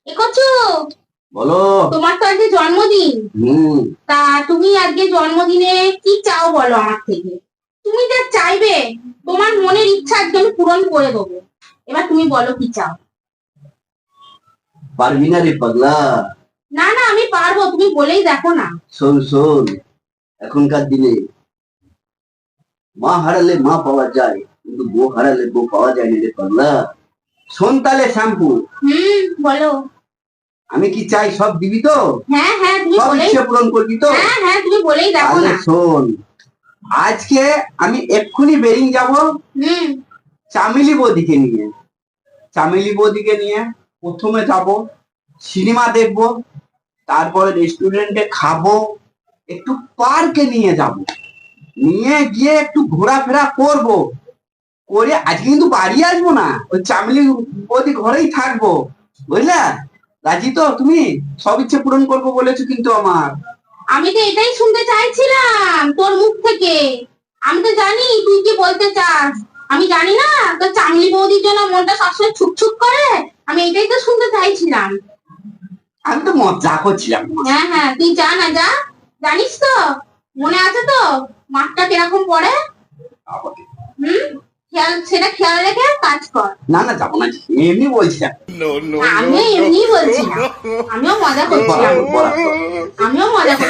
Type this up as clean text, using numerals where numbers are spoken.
এ করছো? বলো। তোমার তো আজকে জন্মদিন। হুম। তা তুমি আজকে জন্মদিনে কি চাও বলো আমার থেকে? তুমি যা চাইবে, তোমার মনের ইচ্ছা আজকে আমি পূরণ করে দেবো। এবার তুমি বলো কি চাও। পারবি না রে পাগলা। না না, আমি পারবো, তুমি বলেই দেখো না। শোন শোন, এখনকার দিনে মা হারালে মা পাওয়া যায়, কিন্তু বউ হারালে বউ পাওয়া যায় না রে পাগলা। শোন তাহলে শ্যাম্পু, বলো। আমি কি চাই সব দিবি তো? হ্যাঁ হ্যাঁ, তুমি সব বলেই। ইচ্ছে পূরণ করবি তো? হ্যাঁ হ্যাঁ, তুমি বলেই দেখো তাহলে না। শোন, আজকে আমি এক্ষুনি বেরিং যাব হুম। চামেলি বৌদিকে নিয়ে। চামেলি বৌদিকে নিয়ে প্রথমে যাব সিনেমা দেখব, তারপরে রেস্টুরেন্টে খাবো, একটু পার্কে নিয়ে যাব, নিয়ে গিয়ে একটু ঘোরাফেরা করব, করে আজকে কিন্তু বাড়ি আসবো না, ওই চামেলি বৌদি ঘরেই থাকবো, বুঝলা? রাজি তো তুমি? সব ইচ্ছে পূরণ করবো বলেছো কিন্তু আমার। আমি তো এটাই শুনতে চাইছিলাম তোর মুখ থেকে। আমি তো জানি তুই কি বলতে চাস। আমি জানি না তোর চামলি বৌদির জন্য মনটা সবসময় ছুকছুক করে। আমি এটাই তো শুনতে চাইছিলাম। আমি তো মজা করছিলাম। হ্যাঁ হ্যাঁ, তুই যা না যা। জানিস তো, মনে আছে তো মাঠটা কিরকম পড়ে? হুম। সেটা খেয়াল রেখে কাজ কর। না না, যাবো না, এমনি বলছিলাম। আমিও এমনি বলছি না, আমিও মজা করছিলাম। আমিও মজা করছি।